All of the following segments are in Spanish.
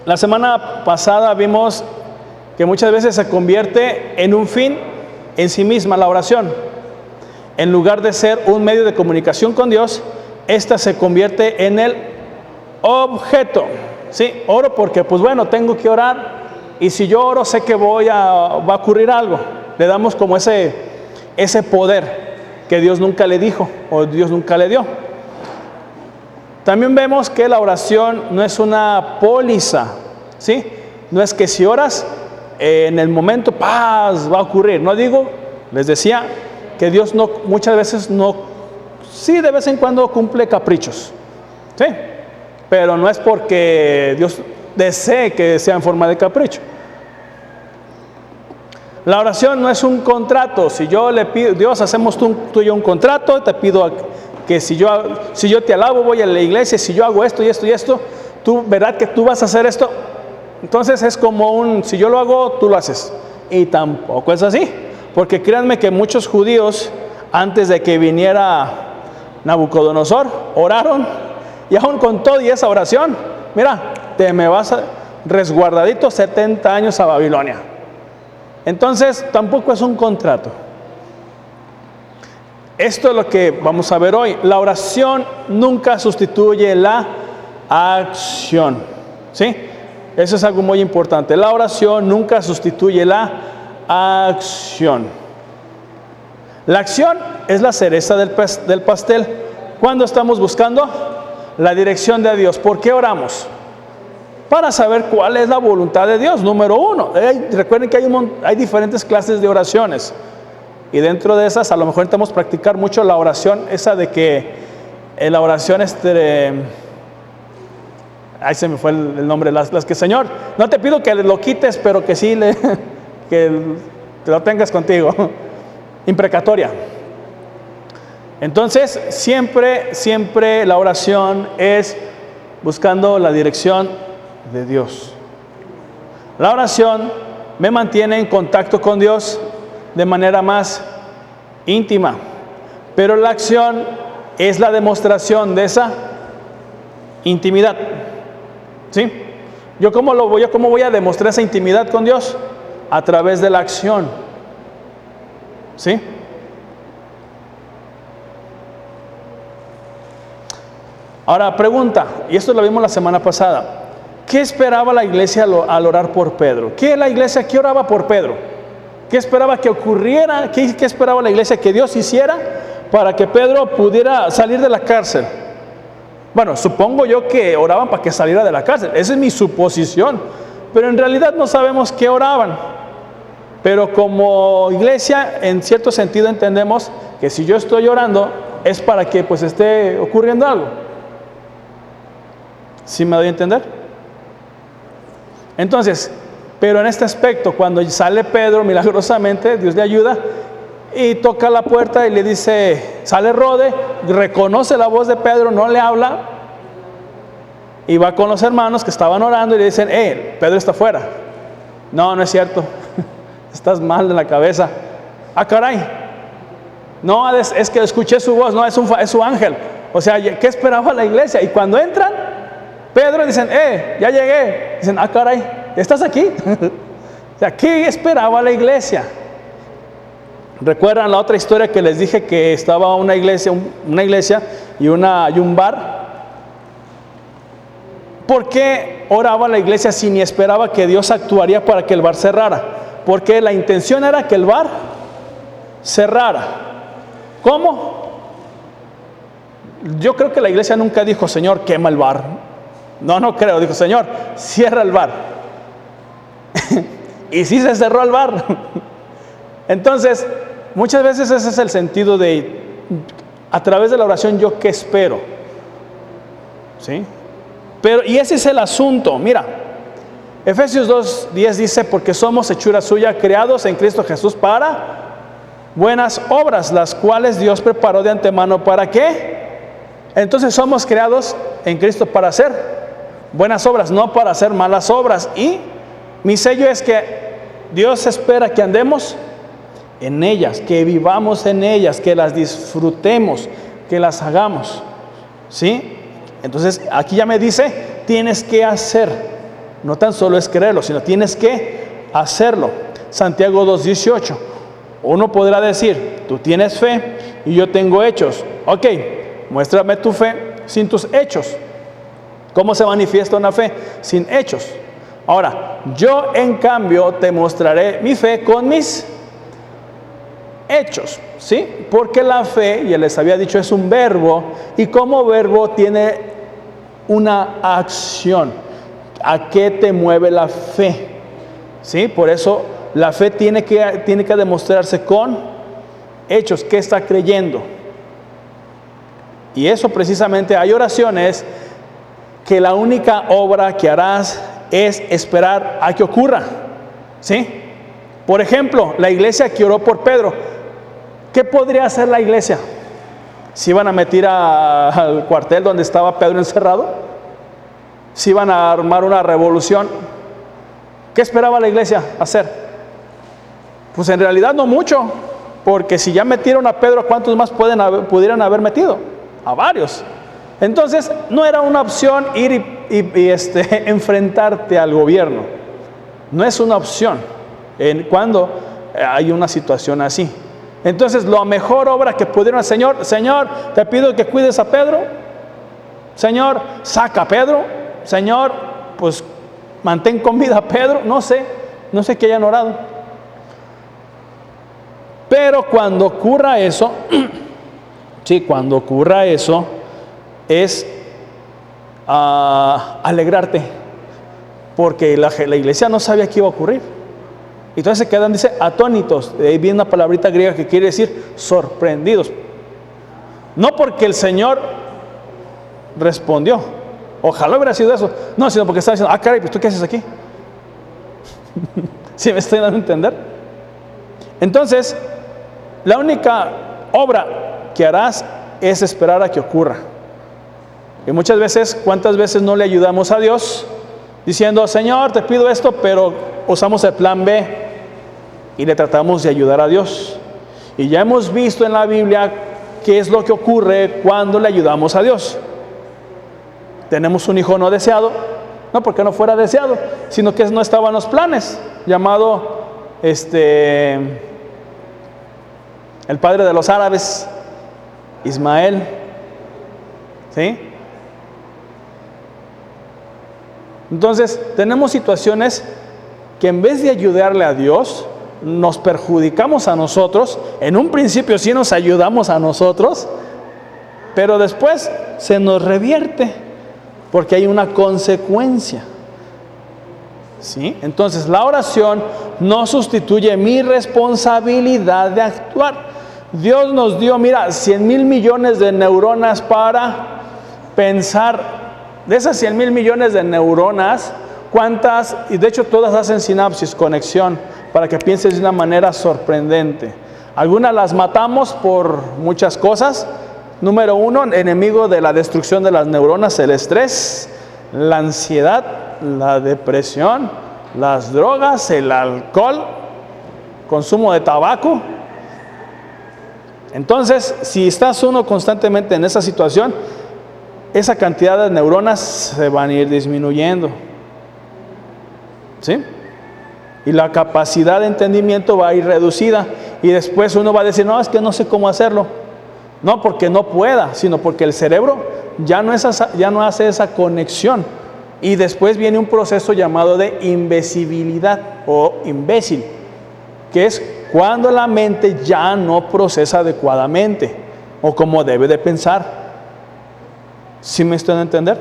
La semana pasada vimos que muchas veces se convierte en un fin en sí misma la oración. En lugar de ser un medio de comunicación con Dios, esta se convierte en el objeto. Sí, oro porque pues bueno, tengo que orar, y si yo oro sé que va a ocurrir algo. Le damos como ese poder que Dios nunca le dijo o Dios nunca le dio. También vemos que la oración no es una póliza, ¿sí? No es que si oras en el momento paz va a ocurrir. No digo, les decía que Dios no, muchas veces no, sí de vez en cuando cumple caprichos, ¿sí? Pero no es porque Dios desee que sea en forma de capricho. La oración no es un contrato. Si yo le pido, Dios, hacemos tú y yo un contrato, te pido que si yo te alabo, voy a la iglesia, si yo hago esto y esto y esto, tú verás que tú vas a hacer esto. Entonces es como si yo lo hago, tú lo haces. Y tampoco es así. Porque créanme que muchos judíos, antes de que viniera Nabucodonosor, oraron, y aún con todo y esa oración, mira, te me vas resguardadito 70 años a Babilonia. Entonces tampoco es un contrato. Esto es lo que vamos a ver hoy. La oración nunca sustituye la acción, ¿sí? Eso es algo muy importante. La oración nunca sustituye la acción. La acción es la cereza del pastel. Cuando estamos buscando la dirección de Dios, ¿por qué oramos? Para saber cuál es la voluntad de Dios, número uno. Recuerden que hay diferentes clases de oraciones, y dentro de esas a lo mejor intentamos practicar mucho la oración esa de que la oración ahí se me fue el nombre, las que Señor, no te pido que lo quites, pero que sí que lo tengas contigo, imprecatoria. Entonces siempre la oración es buscando la dirección de Dios. La oración me mantiene en contacto con Dios de manera más íntima, pero la acción es la demostración de esa intimidad, ¿sí? ¿Cómo voy a demostrar esa intimidad con Dios? A través de la acción, ¿sí? Ahora pregunta, y esto lo vimos la semana pasada, ¿qué esperaba la iglesia al orar por Pedro? ¿Qué oraba por Pedro? ¿Qué esperaba que ocurriera? ¿Qué esperaba la iglesia que Dios hiciera para que Pedro pudiera salir de la cárcel? Bueno, supongo yo que oraban para que saliera de la cárcel. Esa es mi suposición. Pero en realidad no sabemos qué oraban. Pero como iglesia, en cierto sentido entendemos que si yo estoy orando es para que pues esté ocurriendo algo. ¿Sí me doy a entender? Entonces, pero en este aspecto, cuando sale Pedro, milagrosamente, Dios le ayuda y toca la puerta y le dice, sale Rode, reconoce la voz de Pedro, no le habla, y va con los hermanos que estaban orando y le dicen, Pedro está afuera. No es cierto, estás mal de la cabeza. Ah, caray, no, es que escuché su voz, no, es su ángel. O sea, ¿qué esperaba la iglesia? Y cuando entran, Pedro dicen, ya llegué. Dicen, ah, caray, ¿estás aquí? O sea, ¿qué esperaba la iglesia? ¿Recuerdan la otra historia que les dije que estaba una iglesia y un bar? ¿Por qué oraba la iglesia si ni esperaba que Dios actuaría para que el bar cerrara? Porque la intención era que el bar cerrara. ¿Cómo? Yo creo que la iglesia nunca dijo, Señor, quema el bar. No creo. Dijo, Señor, cierra el bar. Y sí se cerró el bar. Entonces, muchas veces ese es el sentido de, a través de la oración, ¿yo qué espero? ¿Sí? Y ese es el asunto. Mira, Efesios 2:10 dice, porque somos hechura suya, creados en Cristo Jesús para buenas obras, las cuales Dios preparó de antemano. ¿Para qué? Entonces somos creados en Cristo para hacer buenas obras, no para hacer malas obras. Y mi sello es que Dios espera que andemos en ellas, que vivamos en ellas, que las disfrutemos, que las hagamos, ¿sí? Entonces aquí ya me dice, tienes que hacer. No tan solo es creerlo, sino tienes que hacerlo. Santiago 2:18. Uno podrá decir, tú tienes fe y yo tengo hechos. Ok, muéstrame tu fe sin tus hechos. ¿Cómo se manifiesta una fe? Sin hechos. Ahora, yo en cambio te mostraré mi fe con mis hechos, ¿sí? Porque la fe, ya les había dicho, es un verbo, y como verbo tiene una acción. ¿A qué te mueve la fe? ¿Sí? Por eso la fe tiene que demostrarse con hechos. ¿Qué está creyendo? Y eso precisamente, hay oraciones que la única obra que harás es esperar a que ocurra, ¿sí? Por ejemplo, la iglesia que oró por Pedro, ¿qué podría hacer la iglesia? ¿Si iban a meter al cuartel donde estaba Pedro encerrado? ¿Si iban a armar una revolución? ¿Qué esperaba la iglesia hacer? Pues en realidad no mucho, porque si ya metieron a Pedro, ¿cuántos más pudieran haber metido? A varios. Entonces no era una opción ir y enfrentarte al gobierno. No es una opción cuando hay una situación así. Entonces la mejor obra que pudieron hacer, Señor, te pido que cuides a Pedro. Señor, saca a Pedro. Señor, pues mantén con vida a Pedro. No sé qué hayan orado. Pero cuando ocurra eso, sí, cuando ocurra eso, es alegrarte, porque la iglesia no sabía qué iba a ocurrir. Entonces se quedan, dice, atónitos. De ahí viene una palabrita griega que quiere decir sorprendidos. No porque el Señor respondió, ojalá hubiera sido eso, no, sino porque estaba diciendo, caray, pues tú qué haces aquí. ¿Sí me estoy dando a entender? Entonces, la única obra que harás es esperar a que ocurra. Y muchas veces, ¿cuántas veces no le ayudamos a Dios? Diciendo, Señor, te pido esto, pero usamos el plan B y le tratamos de ayudar a Dios. Y ya hemos visto en la Biblia qué es lo que ocurre cuando le ayudamos a Dios. Tenemos un hijo no deseado, no porque no fuera deseado, sino que no estaba en los planes, llamado el padre de los árabes, Ismael, ¿sí? Entonces, tenemos situaciones que en vez de ayudarle a Dios, nos perjudicamos a nosotros. En un principio sí nos ayudamos a nosotros, pero después se nos revierte, porque hay una consecuencia, ¿sí? Entonces, la oración no sustituye mi responsabilidad de actuar. Dios nos dio, 100,000 millones de neuronas para pensar. De esas 100,000 millones de neuronas, ¿cuántas? Y de hecho todas hacen sinapsis, conexión, para que pienses de una manera sorprendente. Algunas las matamos por muchas cosas. Número 1, enemigo de la destrucción de las neuronas, el estrés, la ansiedad, la depresión, las drogas, el alcohol, consumo de tabaco. Entonces, si estás uno constantemente en esa situación, esa cantidad de neuronas se van a ir disminuyendo, ¿sí? Y la capacidad de entendimiento va a ir reducida. Y después uno va a decir, no, es que no sé cómo hacerlo. No porque no pueda, sino porque el cerebro ya no hace esa conexión. Y después viene un proceso llamado de imbecilidad o imbécil, que es cuando la mente ya no procesa adecuadamente o como debe de pensar. ¿Sí me estoy a entender?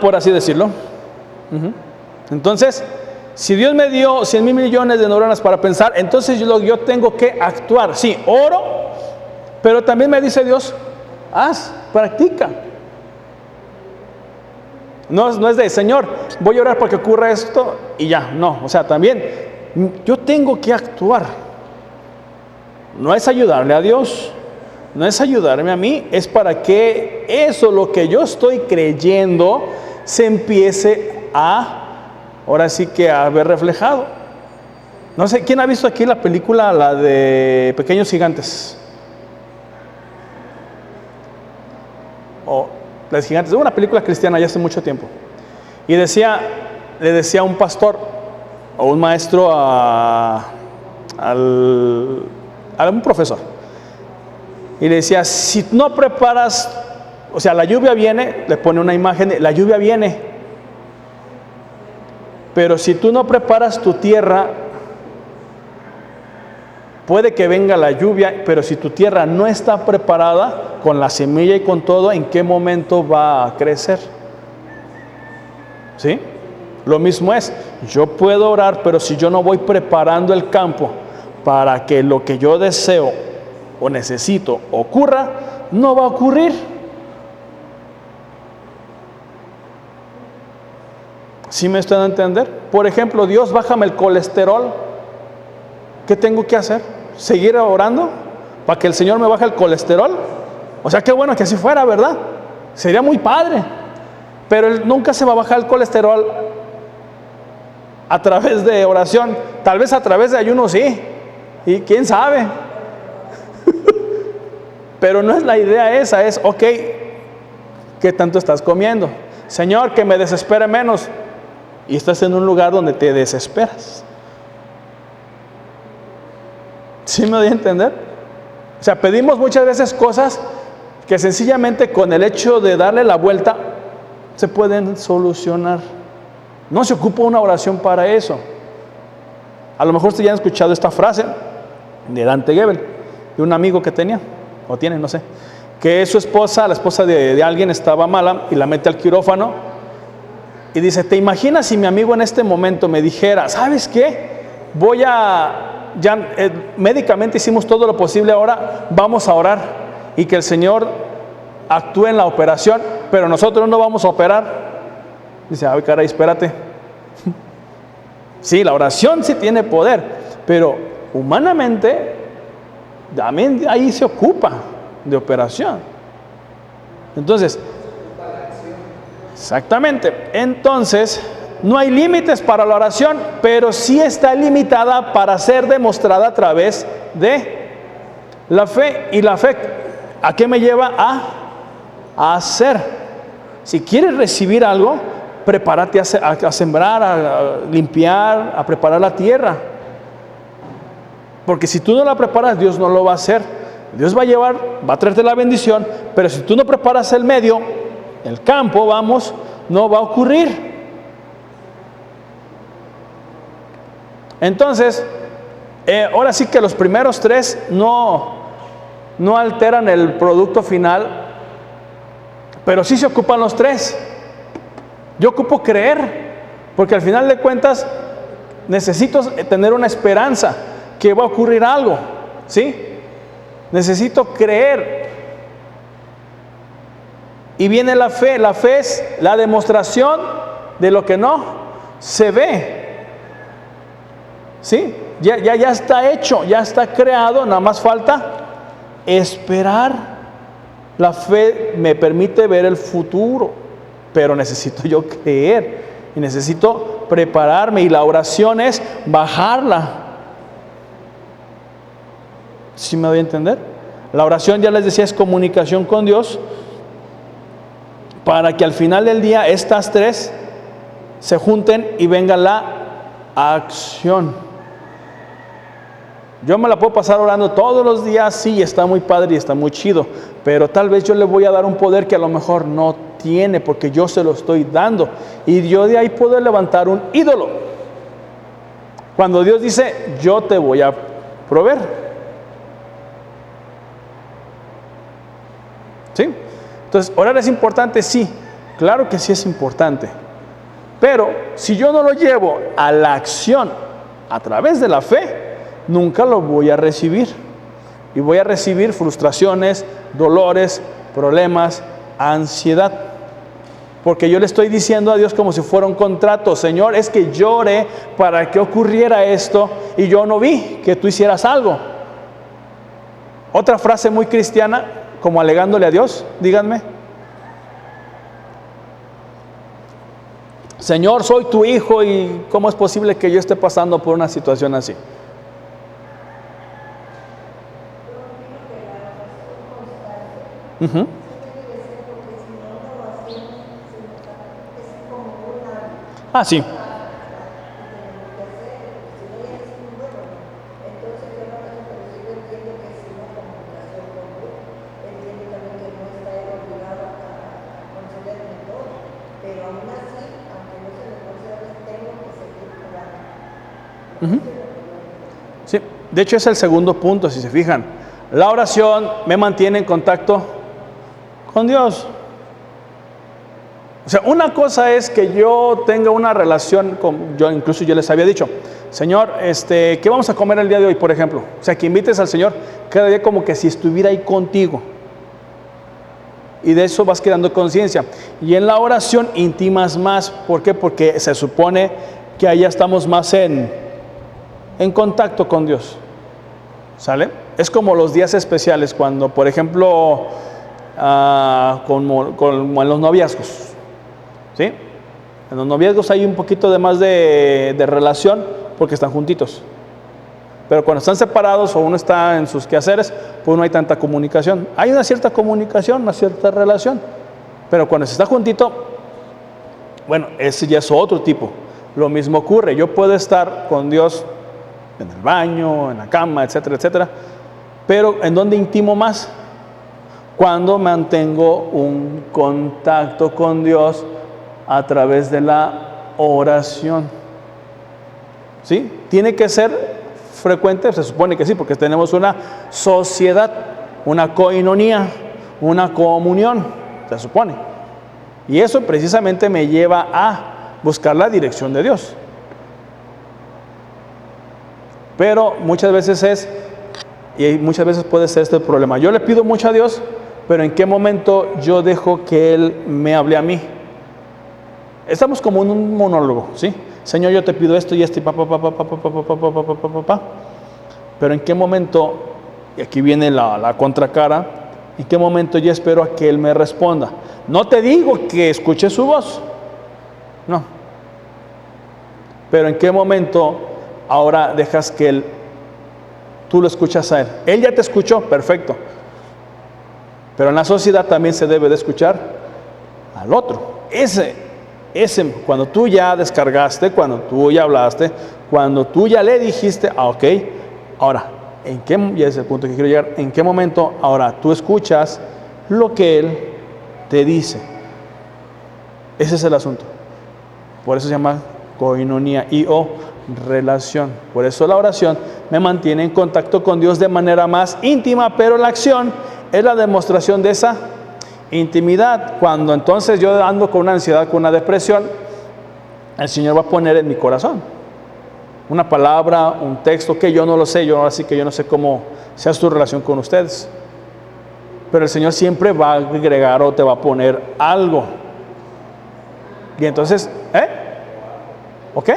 Por así decirlo. Entonces, si Dios me dio 100,000 millones de neuronas para pensar, entonces yo tengo que actuar. Sí, oro, pero también me dice Dios, practica. No es de, Señor, voy a orar porque ocurra esto y ya. No, o sea, también yo tengo que actuar. No es ayudarle a Dios, no es ayudarme a mí, es para que eso, lo que yo estoy creyendo, se empiece ahora sí que a ver reflejado. No sé, ¿quién ha visto aquí la película, la de Pequeños Gigantes? Las gigantes, una película cristiana ya hace mucho tiempo. Y le decía un pastor o un maestro a un profesor. Y le decía, si no preparas, o sea, la lluvia viene, le pone una imagen, la lluvia viene. Pero si tú no preparas tu tierra, puede que venga la lluvia, pero si tu tierra no está preparada con la semilla y con todo, ¿en qué momento va a crecer? ¿Sí? Lo mismo es, yo puedo orar, pero si yo no voy preparando el campo para que lo que yo deseo o necesito ocurra, no va a ocurrir. ¿Sí me están a entender? Por ejemplo, Dios, bájame el colesterol. ¿Qué tengo que hacer? ¿Seguir orando para que el Señor me baje el colesterol? O sea, qué bueno que así fuera, ¿verdad? Sería muy padre. Pero Él nunca se va a bajar el colesterol a través de oración. Tal vez a través de ayuno sí. Y quién sabe. Pero no es la idea esa. Es, ok, ¿qué tanto estás comiendo? Señor, que me desespere menos. Y estás en un lugar donde te desesperas. ¿Sí me doy a entender? O sea, pedimos muchas veces cosas que sencillamente con el hecho de darle la vuelta se pueden solucionar. No se ocupa una oración para eso. A lo mejor ustedes ya han escuchado esta frase de Dante Gebel, de un amigo que tenía, o tiene, no sé, que su esposa, la esposa de alguien estaba mala y la mete al quirófano y dice, ¿te imaginas si mi amigo en este momento me dijera, ¿sabes qué? Médicamente hicimos todo lo posible, ahora vamos a orar y que el Señor actúe en la operación, pero nosotros no vamos a operar. Dice, ay caray, espérate. Sí, la oración sí tiene poder, pero humanamente también ahí se ocupa de operación. Entonces, exactamente, entonces no hay límites para la oración, pero sí está limitada para ser demostrada a través de la fe. Y la fe, ¿a qué me lleva? A hacer. Si quieres recibir algo, prepárate a sembrar, a limpiar, a preparar la tierra. Porque si tú no la preparas, Dios no lo va a hacer. Dios va a traerte la bendición, pero si tú no preparas el medio, el campo, no va a ocurrir. Entonces, ahora sí que los primeros tres no alteran el producto final, pero sí se ocupan los tres. Yo ocupo creer, porque al final de cuentas necesito tener una esperanza que va a ocurrir algo, ¿sí? Necesito creer. Y viene la fe. La fe es la demostración de lo que no se ve. ¿Sí? Ya está hecho, ya está creado, nada más falta esperar. La fe me permite ver el futuro, pero necesito yo creer y necesito prepararme, y la oración es bajarla. ¿Sí me doy a entender? La oración, ya les decía, es comunicación con Dios, para que al final del día estas tres se junten y venga la acción. Yo me la puedo pasar orando todos los días, sí, está muy padre y está muy chido, pero tal vez yo le voy a dar un poder que a lo mejor no tiene, porque yo se lo estoy dando, y yo de ahí puedo levantar un ídolo. Cuando Dios dice, yo te voy a proveer. ¿Sí? Entonces, orar es importante, sí, claro que sí es importante, pero si yo no lo llevo a la acción a través de la fe, nunca lo voy a recibir, y voy a recibir frustraciones, dolores, problemas, ansiedad, porque yo le estoy diciendo a Dios como si fuera un contrato. Señor, es que yo oré para que ocurriera esto y yo no vi que tú hicieras algo. Otra frase muy cristiana, como alegándole a Dios, díganme: Señor, soy tu hijo y ¿cómo es posible que yo esté pasando por una situación así? Ah, sí. Ujú. Sí, de hecho es el segundo punto, si se fijan. La oración me mantiene en contacto con Dios. O sea, una cosa es que yo tenga una relación con, incluso yo les había dicho, Señor, ¿qué vamos a comer el día de hoy, por ejemplo? O sea, que invites al Señor cada día como que si estuviera ahí contigo. Y de eso vas quedando conciencia. Y en la oración intimas más. ¿Por qué? Porque se supone que allá estamos más en contacto con Dios. ¿Sale? Es como los días especiales, cuando, por ejemplo, como en los noviazgos. ¿Sí? En los noviazgos hay un poquito de más de relación porque están juntitos. Pero cuando están separados o uno está en sus quehaceres, pues no hay tanta comunicación. Hay una cierta comunicación, una cierta relación. Pero cuando se está juntito, bueno, ese ya es otro tipo. Lo mismo ocurre. Yo puedo estar con Dios en el baño, en la cama, etcétera, etcétera. Pero ¿en dónde intimo más? Cuando mantengo un contacto con Dios a través de la oración. ¿Sí? Tiene que ser frecuente, se supone que sí, porque tenemos una sociedad, una koinonía, una comunión, se supone. Y eso precisamente me lleva a buscar la dirección de Dios. Pero muchas veces muchas veces puede ser este el problema. Yo le pido mucho a Dios, pero ¿en qué momento yo dejo que Él me hable a mí? Estamos como en un monólogo, ¿sí? Señor, yo te pido esto y esto y pa. Pero ¿en qué momento, y aquí viene la contracara, en qué momento yo espero a que Él me responda? No te digo que escuche su voz, no. Pero ¿en qué momento ahora dejas que tú lo escuchas a Él? Él ya te escuchó, perfecto. Pero en la sociedad también se debe de escuchar al otro. Cuando tú ya descargaste, cuando tú ya hablaste, cuando tú ya le dijiste, ok, ahora, y ese es el punto que quiero llegar, ¿en qué momento ahora tú escuchas lo que Él te dice? Ese es el asunto. Por eso se llama koinonía o relación. Por eso la oración me mantiene en contacto con Dios de manera más íntima, pero la acción es la demostración de esa intimidad. Cuando entonces yo ando con una ansiedad, con una depresión, el Señor va a poner en mi corazón una palabra, un texto que yo no lo sé, así que yo no sé cómo sea su relación con ustedes, pero el Señor siempre va a agregar o te va a poner algo. Y entonces, ¿ok?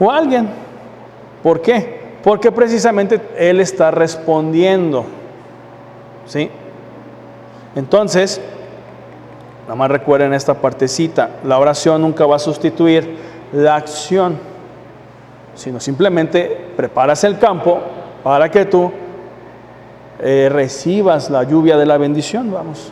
O alguien. ¿Por qué? Porque precisamente Él está respondiendo, ¿sí? Entonces, nada más recuerden esta partecita, la oración nunca va a sustituir la acción, sino simplemente preparas el campo para que tú recibas la lluvia de la bendición, vamos.